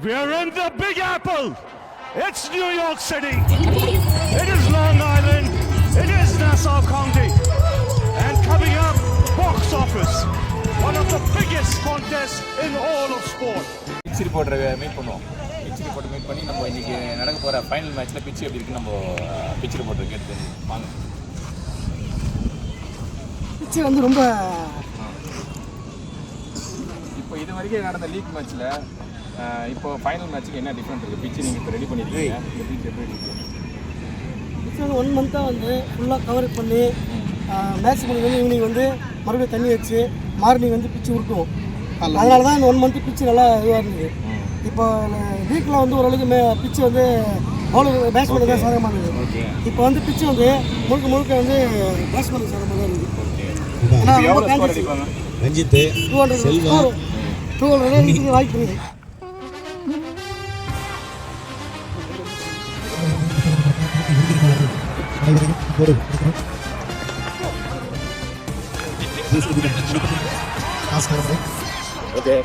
We're in the Big Apple. It's New York City. It is Long Island. It is Nassau County. And coming up, box office. One of the biggest contests in all of sport. Pitch ரிப்போர்ட்டரை meet பண்ணுவோம். Pitch ரிப்போர்ட்டை meet பண்ணி நம்ம இன்றைக்கி நடக்க போகிற final மேட்ச்சில் pitch எப்படி இருக்குன்னு நம்ம பிச் ரிப்போர்ட்டரை கேட்டு வாங்க. பிச்சு வந்து ரொம்ப இப்போ இது வரைக்கும் நடந்த லீக் மேட்ச்சில் இப்போ ஃபைனல் மேட்ச்சுக்கு என்ன டிஃப்ரெண்ட் இருக்குது? பிச்சு நீங்கள் இப்போ ரெடி பண்ணியிருக்கீங்க. இந்த பிச் எப்படி இருக்குது? பிச்சு வந்து 1 மந்த்தாக வந்து ஃபுல்லாக கவர் பண்ணி மேட்ச் முடிஞ்சு வந்து ஈவினிங் வந்து மறுபடியும் தண்ணி வச்சு மார்னிங் வந்து பிச்சு உருட்டுவோம். அதனால தான் இந்த 1 மந்த்து பிச்சு நல்லா இதுவாக இருந்தது. இப்போ வீக்கில் வந்து ஓரளவுக்கு பிச்சு வந்து பவுலர் பேட்ஸ்மேனுக்கு தான் சாதகமானது. இப்போ வந்து பிச்சு வந்து முழுக்க முழுக்க வந்து பேட்ஸ்மேனுக்கு சாதகமாக தான் இருக்குது. ரஞ்சித் 200 வாய்ப்பு இருக்குது. ஓகே,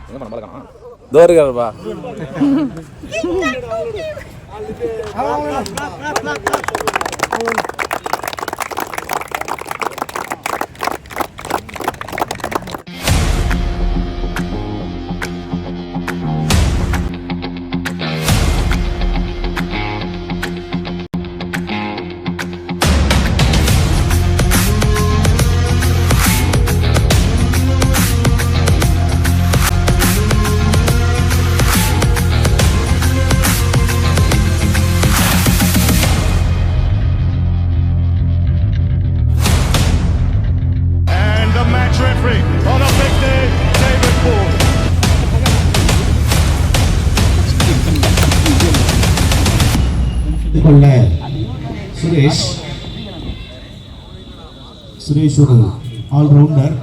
எங்கே பண்ண பழக்கம் தோருக்காருப்பா. On a big day, David Poole. Suresh ஒரு ஆல்ரவுண்டர்.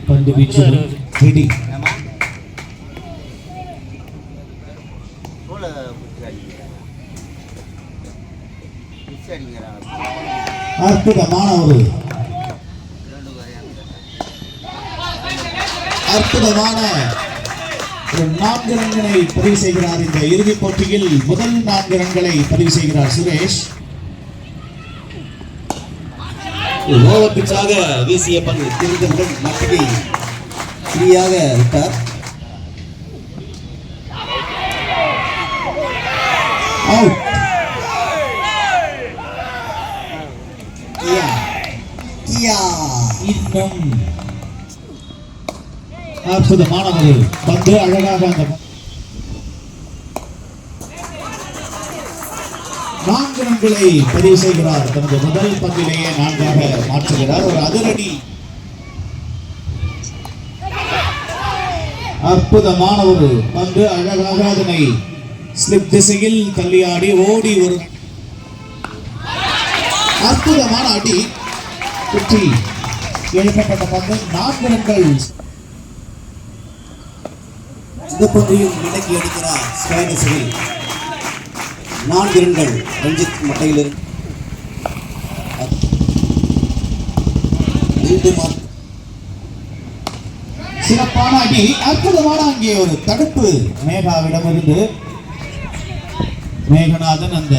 பந்து வீச்சு ரெடி. அற்புதமான ஒரு ஒரு 4 ரன்களை பதிவு செய்கிறார். இந்த இறுதிப் போட்டியில் முதல் 4 ரன்களை பதிவு செய்கிறார் சுரேஷ். ஓவர் பிச்சாக வீசிய பந்து திருந்தவுடன் மட்டிகை ஃப்ரீயாக விட்டார். அவுட். இன்னும் அற்புதமான ஒரு பந்து அழகாக அந்த 4 ரன்களை பதிவு செய்கிறார். தனது முதல் பந்திலேயே 4ஆக மாற்றுகிறார். ஒரு அதிரடி அற்புதமான ஒரு பந்து அழகாக அதனை ஸ்லிப் திசையில் தள்ளியாடி ஓடி ஒரு அற்புதமான அடி குற்றி எழுப்பப்பட்ட பந்து 4 ரன்கள். இந்த பந்தையும் விலக்கி எடுக்கிறார் ஸ்கொயர் திசையில் 4 ரன்கள். ரஞ்சித் மட்டையில் சிறப்பான அடி. அற்புதமான அங்கே ஒரு தடுப்பு மேகாவிடமிருந்து. மேகநாதன் அந்த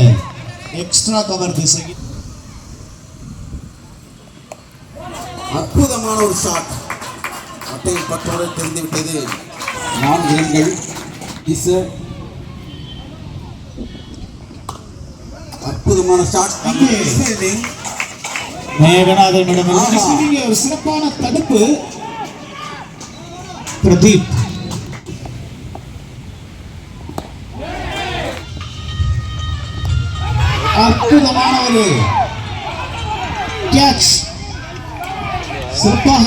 எக்ஸ்ட்ரா கவர் திசையில் அற்புதமான ஒரு ஷாட். மட்டையில் பட்டோடு தெரிந்துவிட்டது. 4 ரன்கள். அற்புதமான ஷாட். மேகநாதனிடம் ஒரு சிறப்பான தடுப்பு. பிரதீப் அற்புதமான ஒரு கேட்ச். சிறப்பாக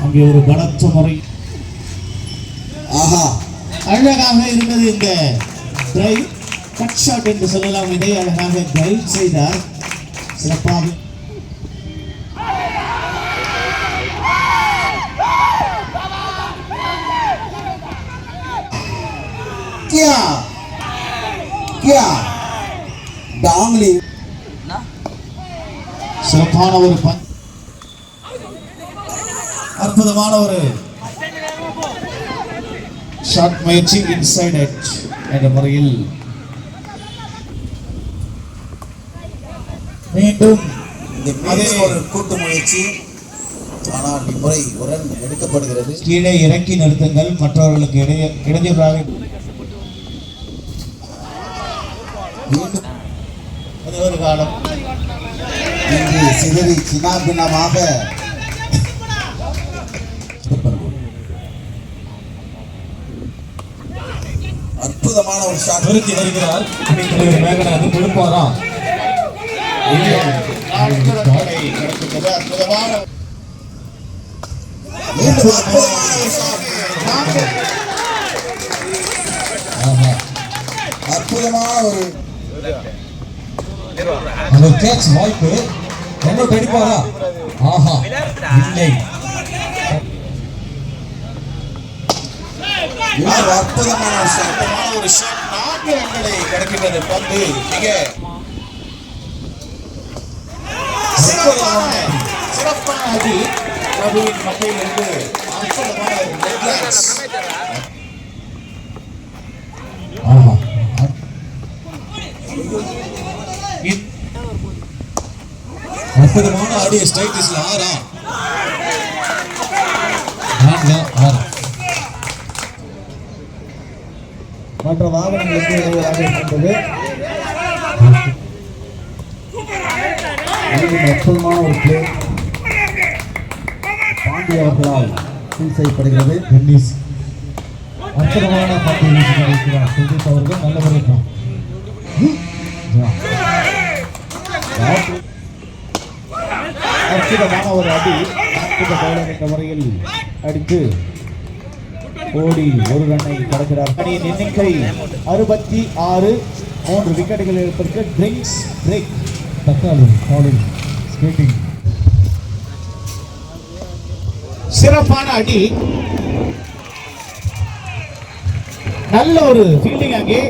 அங்கே ஒரு பலத்த முறை அழகாக இருந்தது. இந்த டிரைவ் கட் ஷாட் என்று சொல்லலாம். இதை அழகாக டிரைவ் செய்தார். சிறப்பாக டாங்லி சிறப்பான ஒரு அற்புதமான ஒரு ஷாட் முயற்சி இன்சைட் எட்ஜ் என்ற முறையில் மீண்டும் அதே ஒரு கூட்டு முயற்சி. ஆனால் இம்முறை ஒரு ரன் எடுக்கப்படுகிறது. கீழே இறக்கி நிறுத்துங்கள், மற்றவர்களுக்கு இடையூறாக. மீண்டும் ஒரு காலம் இங்கு சிதறி சின்னாபின்னமாக அற்புதமான ஒரு ஷாட் நிறுத்தி வருகிறார் மேகநாத். கொடுப்பாரா? அற்புதமான அற்புதமான ஒரு அந்த கேட்ச் வாய்ப்பு. என்ன கடிப்பாரா? ஆஹா, இல்லை. அற்புதமான ஒரு ஷாட். 4 ரன்களை கிடைக்கின்றது. பந்து மிக சிறப்பான அடி. பிரபுவின் மட்டையிலிருந்து அற்புதமான ஒரு டெட்லைன்ஸ். ஆஹா, அற்புதமான ஆடிய ஸ்ட்ரைக்ஸ்ல 6 மற்ற வாகனங்களுக்கு இடையூறாக இருக்கின்றது. அற்புதமான ஒரு பிளே பாண்டி அவர்களால் ஃபீல் செய்யப்படுகிறது. டென்னிஸ் அற்புதமான பாட்டி வீசிக்கிறார். சுஜித் அவர்கள் நல்ல முறைதான். அற்புதமான ஒரு அடி. அற்புத பவுலர் என்ற முறையில் அடித்து ஓடி ஒரு ரன்னை கடக்கிறார். அணியின் எண்ணிக்கை 66. 3 விக்கெட்டுகள் இருப்பதற்கு ட்ரிங்க்ஸ் பிரேக். தக்காளி பாலிங் ஸ்கேட்டிங். சிறப்பான அடி. நல்ல ஒரு ஃபீல்டிங் அங்கே.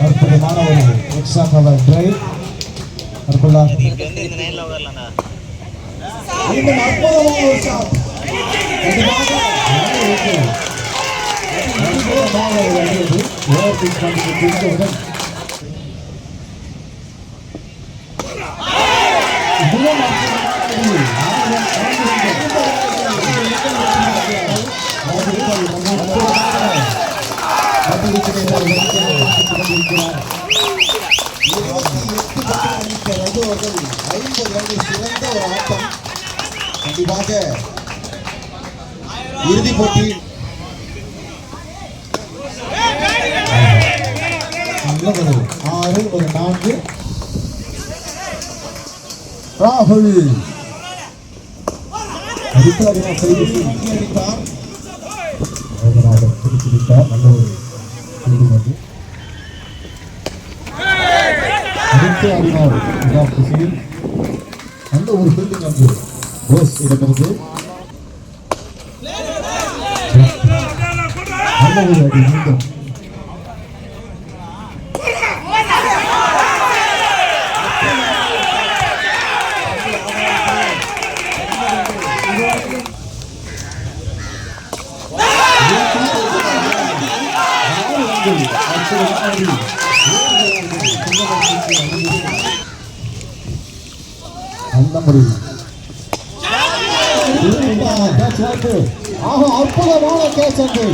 அற்புதமான ஒரு எக்ஸ்ட்ரா கவர் டிரைவ். அற்புதமான ஒரு ஷாட். சிறந்த ஒரு ஆட்டம். கண்டிப்பாக இறுதி போட்டி ஒரு 6 ஒரு 4. ராகுல் அடித்தார். நல்ல ஒரு ஃபீல்டிங் வந்து அடுத்து ஆடினார். நல்ல ஒரு ஃபீல்டிங் வந்து போஸ் இடமிருந்து நல்ல ஒரு அடி. மீண்டும் அந்த முறையில் அற்புதமான கேட்ச் அன்று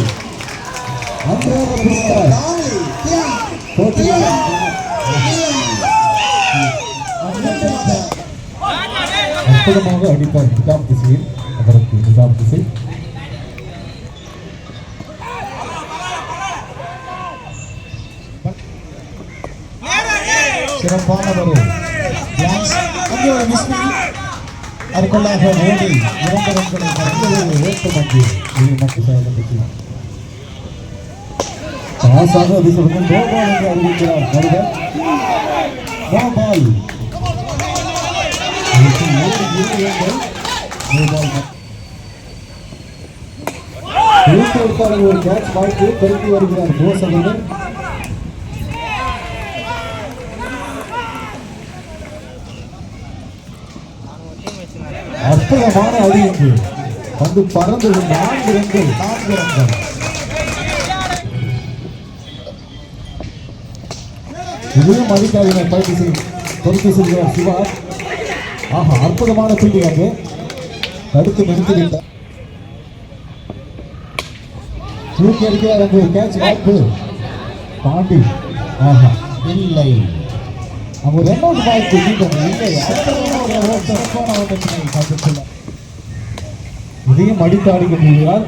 அற்புதமாக அடிப்பார் நிஜாம் திசையில். அவருக்கு நிஜாம் திசை சிறப்பான ஒரு அதுக்குள்ளாக ஓடி 2 ரன்களை கடந்து ஓட்டு மண்டி மட்டும் செயல்பட்டு பாஸாக வீசப்படும் நோ பால் என்று அறிவிக்கிறார் நடுவர். No ball. ஒரு கேட்ச் வாய்ப்பு பெருக்கி வருகிறார் போஸ் அவர்கள். அற்புதமான அடி என்று வந்து பறந்தது 4 ரன்கள். இதையும் மதிக்காவினை பொறுத்து செல்கிறார் சிவா. ஆஹா, அற்புதமான ஃபீல்டிங் அங்கு தடுத்து நிறுத்திவிட்டார். தூக்கி அடிக்கிறார் அங்கு கேட்ச் வாய்ப்பு பாண்டி. ஆஹா, இல்லை அவங்க 2 வாய்ப்பு இல்லை. சிறப்பான ஓட்டத்தினை காண்பித்துள்ளார். இதையும் அடித்து ஆடிக்கொண்டிருக்கிறார்.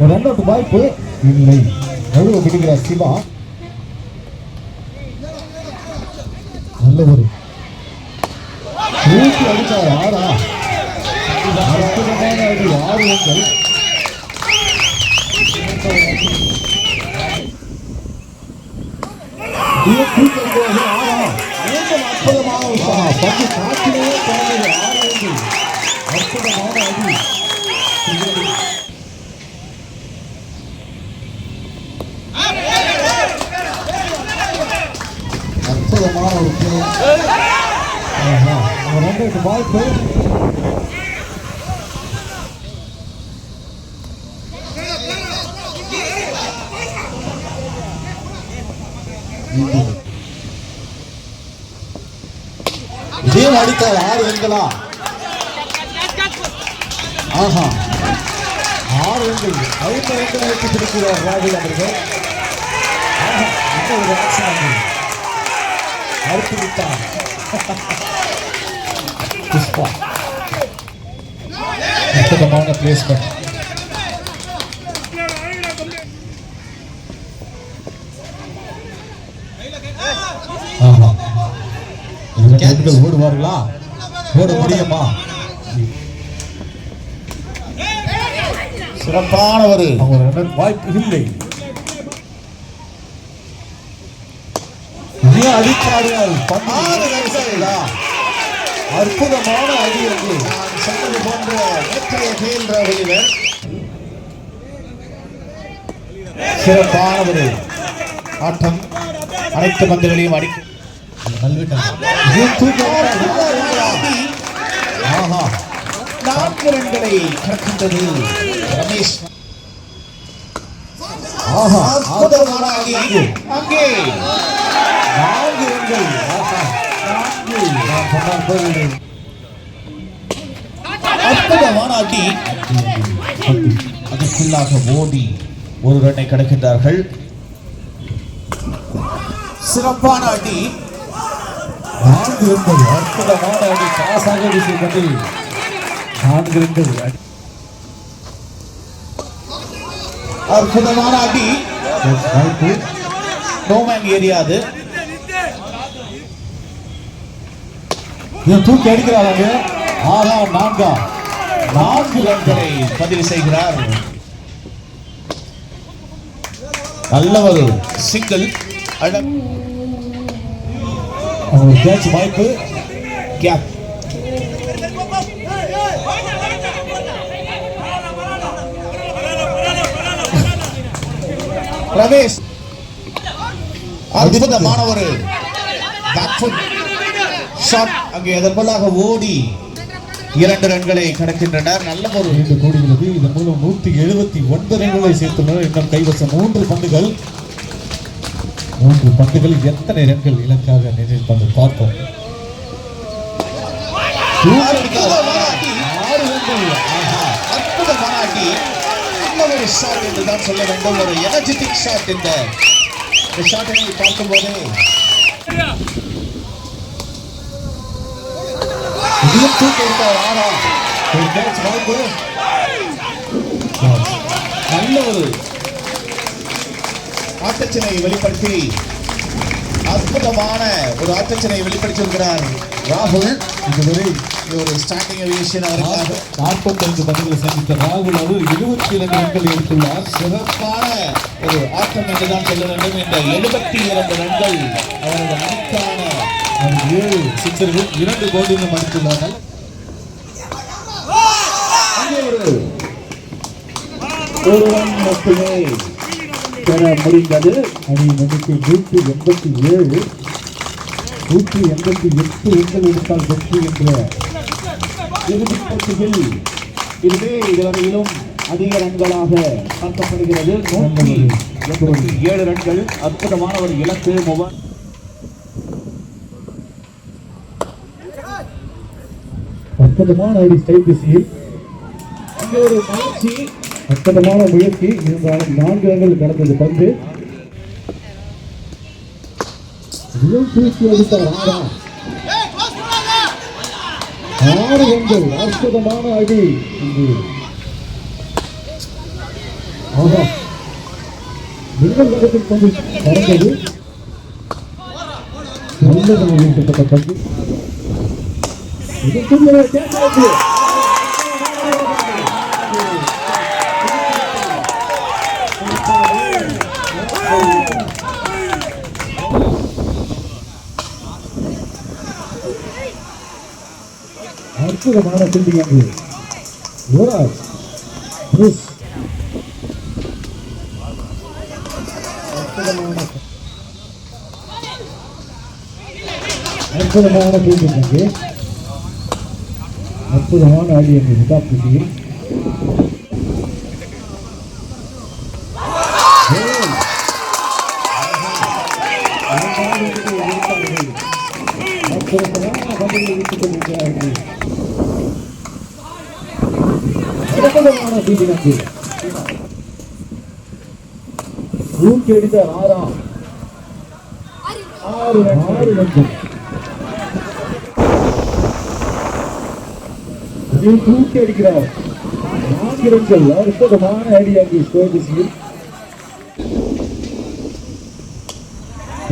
ஒரு 2 வாய்ப்பு இல்லை. நடுவ பிடிக்கிறார் சிவா. நல்ல ஒரு தூக்கி அடித்தார். 6 அற்புதமான அடி. 6 ரன்கள். அற்புதமான பந்து காற்றிலேயே குறைந்தது. 6 ரன்கள். அற்புதமான அடி. அற்புதமான ஒரு வாய்ப்பு. இதே அடித்தால் 6 ரன்களா? ஆஹா, 6 ரன்கள். 5 ரன்கள் வைத்து பிடிக்கிறார் ராகுல் அவர்கள். ஒரு ஆக்ஷன் அறுத்து விட்டார் புஷ்பா. அற்புதமான பிளேஸ்மெண்ட். ஆஹா, ஓடுவார்களா? ஓட முடியுமா? சிறப்பான ஒரு வாய்ப்பு இல்லை. அற்புதமான அடி என்று நான் சொன்னது போன்ற நேற்றைய கேள்வி. சிறப்பான ஒரு ஆட்டம். அனைத்து பந்துகளையும் அடிக்க 4 ரன்களை கடக்கின்றது ரமேஷ். அற்புதமான அடி. அங்கே 4 ரன்கள். அற்புதமான அடி. அதற்குள்ளாக ஓடி 1 ரன்னை கடக்கின்றார்கள். சிறப்பான அடி. 4 ரன்கள். அற்புதமான அடி. பாசாக வீசிக்கொண்டு 4 ரன்கள். அற்புதமான அடி. நோமேன் ஏரியா அது. தூக்கி அடிக்கிறாங்க. 4 ரன்களை பதிவு செய்கிறார். நல்ல ஒரு சிங்கிள். கேட்ச் வாய்ப்பு. கேப். ரமேஷ் அற்புதமான ஒரு பேக்ஃபுட் ஷாட். அங்கே எதற்குள்ளாக ஓடி 2 ரன்களை கடக்கின்றனர். நல்ல ஒரு கூடுகிறது. இதன் மூலம் 179 ரன்களை சேர்த்துள்ளனர். இன்னும் கைவசம் 3 பந்துகள். 3 பந்துகளில் எத்தனை ரன்கள் இலக்காக நிர்ணயிப்பது பார்ப்போம். 6 ரன்கள். அற்புதமான அடி. நல்ல ஒரு ஷாட் என்று தான் சொல்ல வேண்டும். ஒரு எனர்ஜெட்டிக் ஷாட். இந்த ஷாட்டை பார்க்கும்போது நல்ல ஒரு ஆட்டச்சினை வெளிப்படுத்தி அற்புதமான ஒரு ஆட்டத்தினை வெளிப்படுத்தியிருக்கிறார் ராகுல். இதுவரை ஒரு ஸ்டாண்டிங் அவியேஷன் அவருக்காக 45 பந்துகளை சந்தித்த ராகுல் அவர் 22 ரன்கள் எடுத்துள்ளார். சிறப்பான ஒரு ஆட்டம் என்றுதான் சொல்ல வேண்டும். இந்த 72 ரன்கள் அவரது அணிக்கான 7 சிக்ஸர்கள் 2 பவுண்டரிகளும் அடித்துள்ளார்கள். ஒரு ரன் மட்டுமே பெற முடிந்தது. அணி எண்ணிக்கை 187, 188 ரன்கள் எடுத்தால் வெற்றி என்ற இறுதிப் போட்டியில் இதுவே இதுவரையிலும் அதிக ரன்களாக பார்க்கப்படுகிறது. 187 ரன்கள். அற்புதமான ஒரு இலக்கு. அற்புதமான அடி ஸ்டைல் திசையில் அங்கே ஒரு முயற்சி. அற்புதமான முயற்சி இருந்தாலும் 4 ரன்கள் கடந்தது பந்து. தூக்கி அடித்தார் ஆறா. 6 ரன்கள். அற்புதமான அடி. ஆஹா, மின்னல் வேகத்தில் பந்து பறந்தது. நல்ல வீழ்த்தப்பட்ட பந்து. இதுக்குள்ள கேட்காது. அற்புதமான ஃபீல்டிங் அங்கு. யுவராஜ் புருஷ் அற்புதமான ஃபீல்டிங் அங்கு. அற்புதமான ஆடி அங்கு ஹிதாப் திசையில். தூக்கி அடித்தார் ஆறா. 6 ரன்கள். தூக்கி அடிக்கிறார். 4 ரன்கள். அற்புதமான ஐடியாக்கு ஸ்கோர் திசையில்.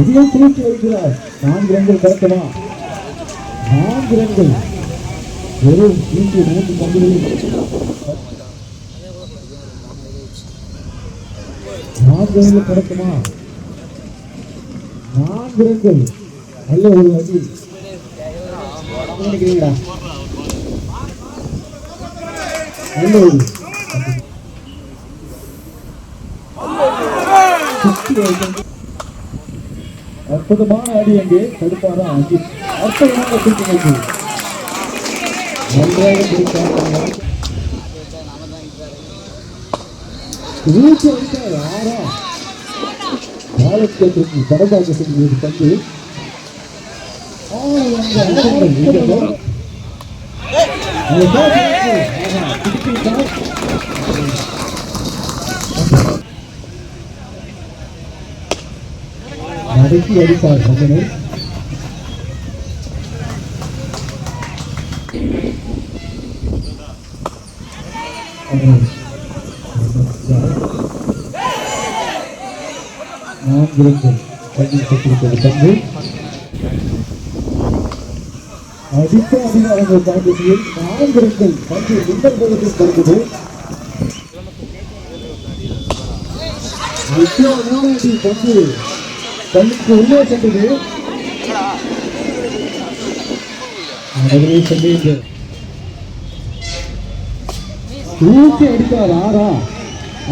இதையும் தூக்கி அடிக்கிறார். 4 ரன்கள் கடக்குமா? 4 ரன்கள். வெறும் 3 பந்துகளில் 4 ரன்கள் கடக்குமா? 4 ரன்கள். நல்ல ஒரு அடி. நினைக்கிறீங்களா? நல்ல ஒரு அற்புதமான அடி அங்கே தடுப்பாரா அஜித். அற்புதமான தூக்கி நன்றாக பிடித்தார். ஆறா பாலத்திற்கு பரதாக செல்வது பந்து. 6 ரன்கள். நடத்தி அடித்தார் மகனை. நான்கு ரன்கள் பள்ளியில் பெற்றிருக்கிறது பந்து. அடித்த அதிகாரங்கள் தாண்டியில் 4 ரன்கள் பந்து மின்னல் வேகத்தில் பறந்தது. பந்து பள்ளிக்கு உள்ளே சென்றது. தூக்கி அடித்தார் ஆறா.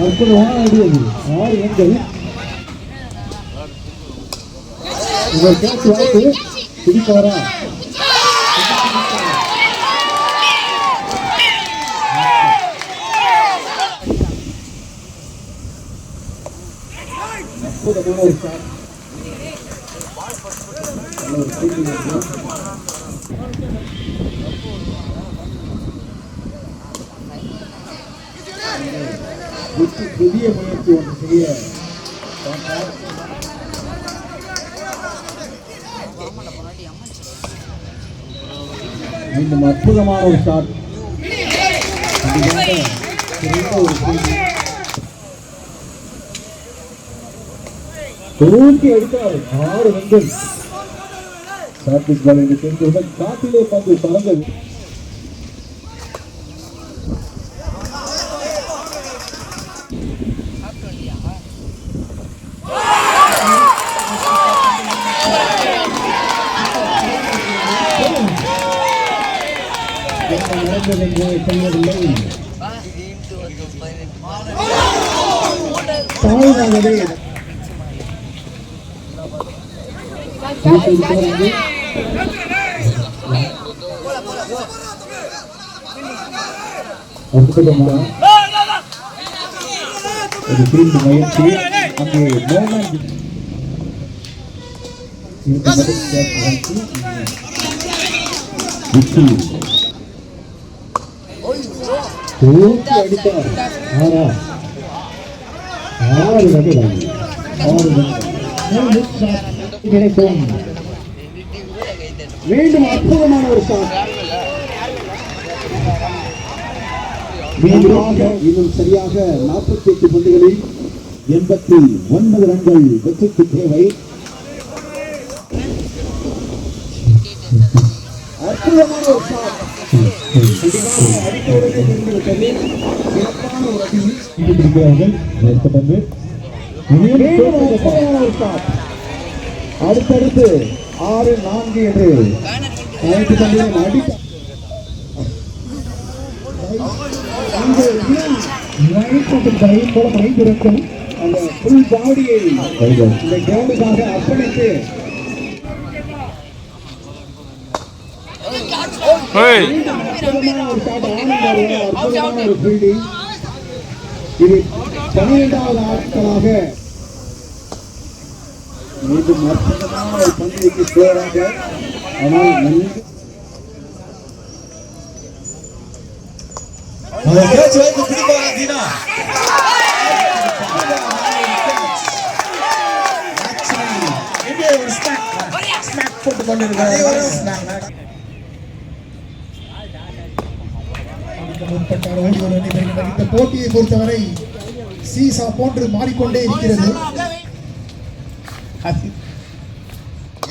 அற்புதமான அடி அது. 6 ரன்கள். இவர் கேட்ச் வாய்ப்பு பிடிப்பாரா? அற்புதமான ஒரு ஷாட். நல்ல ஒரு ஃபீல்டிங். புதிய முயற்சி ஒன்று செய்ய மீண்டும் அற்புதமான ஒரு ஷாட். சிறந்த ஒரு ஃபீல்டிங். தூக்கி அடித்தார் 6 ரன்கள். சாத்திஸ் பால் என்று தெரிந்தவுடன் காட்டிலே பந்து பறந்தது. என்ன நடந்தது என்று சொல்லவில்லை. தாழ்வாகவே அற்புதமான ஒரு ஃபீல்டு முயற்சி. அங்கே மோகன் தூக்கி அடித்தார். 6 ரன்கள். 6 ரன்கள் கிடைக்கும். மீண்டும் அற்புதமான ஒரு ஷாட். இன்னும் சரியாக 48 பந்துகளில் 89 ரன்கள் வெற்றிக்கு தேவை. அற்புதமான ஒரு ஷாட். அடுத்தடுத்து 6-4 என்று அனைத்து பந்துகளும் அடித்த அந்த புல் பாடியை இந்த கிரவுண்டுக்காக அர்ப்பணித்து அற்புதமான ஒரு ஃபீல்டிங். இது 12வது ஆட்களாக மீண்டும் அற்புதமான ஒரு பந்துக்கு ஸ்கோராக. ஆனால் நன்கு இந்த போட்டியை பொறுத்தவரை சீசா போன்று மாறிக்கொண்டே இருக்கிறது.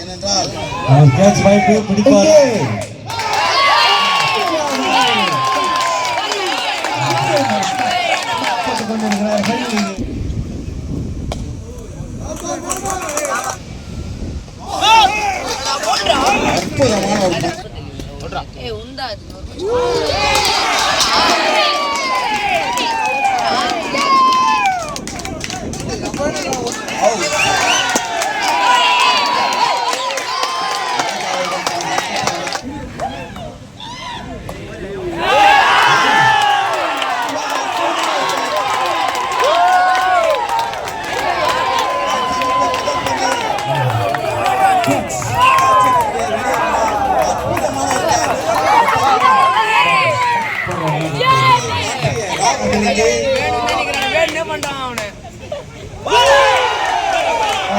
ஏனென்றால்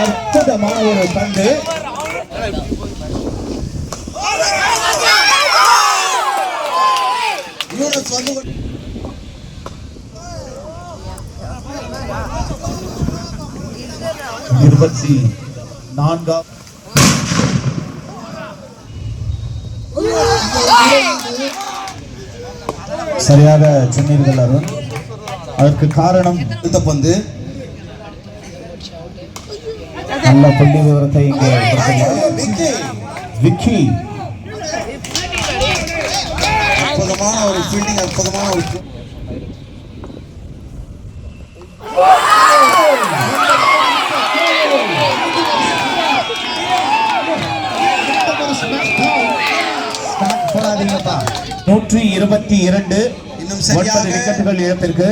அற்புதமான ஒரு பந்து. இருபத்தி 4 சரியாக சொன்னீர்கள் அருண். அதற்கு காரணம் இந்த பந்து நல்ல புள்ளி விவரத்தை இங்கே விக்கி. அற்புதமான ஒரு ஃபீல்டிங், அற்புதமான ஒரு போடாதீங்கப்பா. 122 இன்னும் 9 விக்கெட்டுகள் இழப்பிற்கு.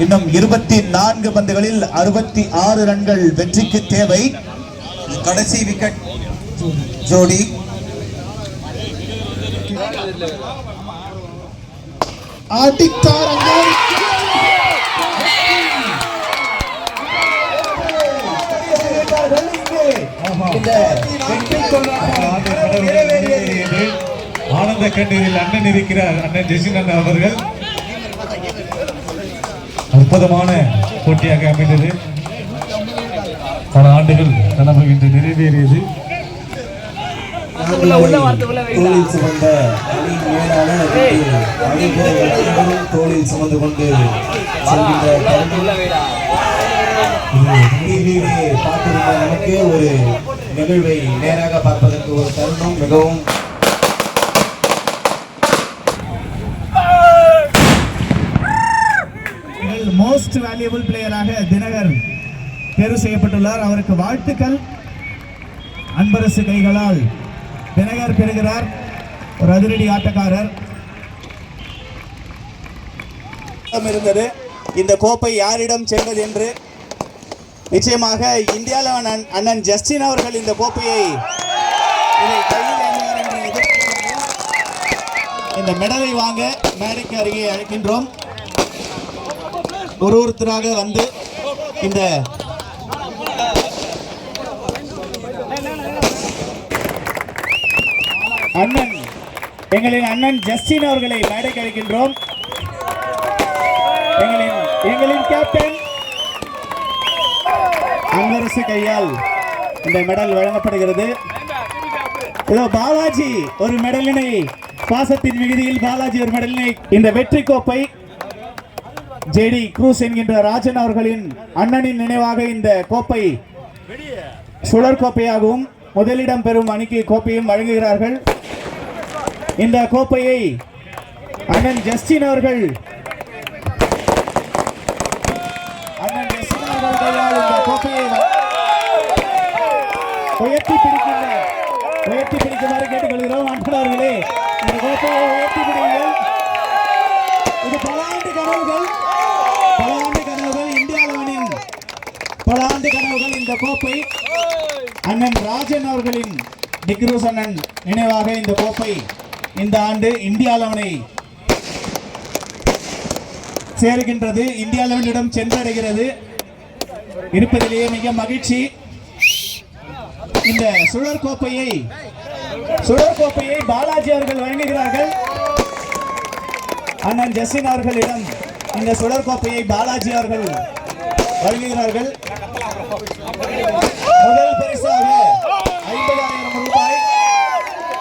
இன்னும் 24 பந்துகளில் 66 ரன்கள் வெற்றிக்கு தேவை. கடைசி விக்கெட் ஜோடி. அடித்தார் ஆனந்த கண்ணீரில் அண்ணன் இருக்கிறார். அண்ணன் ஜெசின் அவர்கள் அற்புதமான போட்டியாக அமைந்தது. பல ஆண்டுகள் கனவு இன்று நிறைவேறியது. தோளில் சுமந்த அணி மேலாளர் அணி வீரர்கள் அனைவரும் தோளில் சுமந்து கொண்டு செல்கின்ற டிவியிலே பார்த்திருந்த நமக்கு ஒரு நிகழ்வை நேராக பார்ப்பதற்கு ஒரு தருணம் மிகவும் மோஸ்ட் வேல்யூபிள் பிளேயராக தினகர் தேர்வு செய்யப்பட்டுள்ளார். அவருக்கு வாழ்த்துக்கள். அன்பரசு கைகளால் தினகர் பெறுகிறார். ஒரு அதிரடி ஆட்டக்காரர் இருந்தது. இந்த கோப்பை யாரிடம் சென்றது என்று நிச்சயமாக இந்தியாவில் அண்ணன் ஜஸ்டின் அவர்கள் இந்த கோப்பையை இந்த மெடலை வாங்க மேடைக்கு அருகே அழைக்கின்றோம். ஒருத்தராக வந்து இந்த எங்களின் அண்ணன் ஜஸ்டின் அவர்களை மேடைக்கு அழைக்கின்றோம். எங்களின் கேப்டன் அன்பரசு கையால் இந்த மெடல் வழங்கப்படுகிறது. இதோ பாலாஜி ஒரு மெடலினை, பாசத்தின் மிகுதியில் பாலாஜி ஒரு மெடலினை, இந்த வெற்றி கோப்பை ஜேடி குரூஸ் என்கின்ற ராஜன் அவர்களின் அண்ணனின் நினைவாக இந்த கோப்பை சுழற் கோப்பையாகவும் முதலிடம் பெறும் அணிக்கு கோப்பையும் வழங்குகிறார்கள். இந்த கோப்பையை அண்ணன் ஜஸ்டின் அவர்கள் இந்த கோப்பையை உயர்த்தி பிடிக்குமாறு கேட்டுக்கொள்கிறோம். அன்பர்களே, இந்த கோப்பையை உயர்த்தி பிடிங்கள். இது பல ஆண்டு கனவுகள், இந்தியாவின் பல ஆண்டு கனவுகள். இந்த கோப்பை அண்ணன் ராஜன் அவர்களின் டிக்ரூஸ் அண்ணன் நினைவாக இந்த கோப்பை இந்த ஆண்டு இந்தியா 11 சேர்கின்றது, இந்தியா 11 சென்றடைகிறது. இருப்பதிலேயே மிக மகிழ்ச்சி. இந்த சுழற் கோப்பையை பாலாஜி அவர்கள் வழங்குகிறார்கள். அண்ணன் ஜஸ்டின் அவர்களிடம் இந்த சுழற் கோப்பையை பாலாஜி அவர்கள் வழங்குகிறார்கள். முதல் பரிசாக 50,000 ரூபாய்,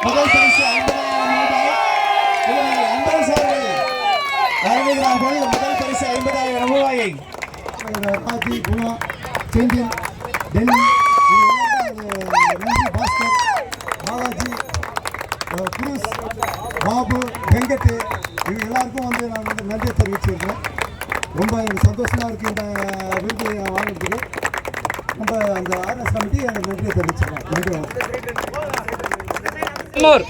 முதல் பரிசு 50,000 ரூபாய் இதனை அன்பரசு அவர்கள் வழங்குகிறார்கள். முதல் பரிசு 50,000 ரூபாயை பாத்தி குணா செந்தில் டெல்லி நன்றி பாஸ்கர் பாலாஜி குருஸ் பாபு வெங்கட் இவங்க எல்லாருக்கும் வந்து நான் வந்து நன்றியை தெரிவிச்சிருக்கேன். ரொம்ப எனக்கு சந்தோஷமாக இருக்குது இந்த விருது வாங்கினதுக்கு. நம்ம அந்த ஆர்எஸ் கமிட்டி எனக்கு நன்றியை தெரிவிச்சிருக்கேன். நன்றி.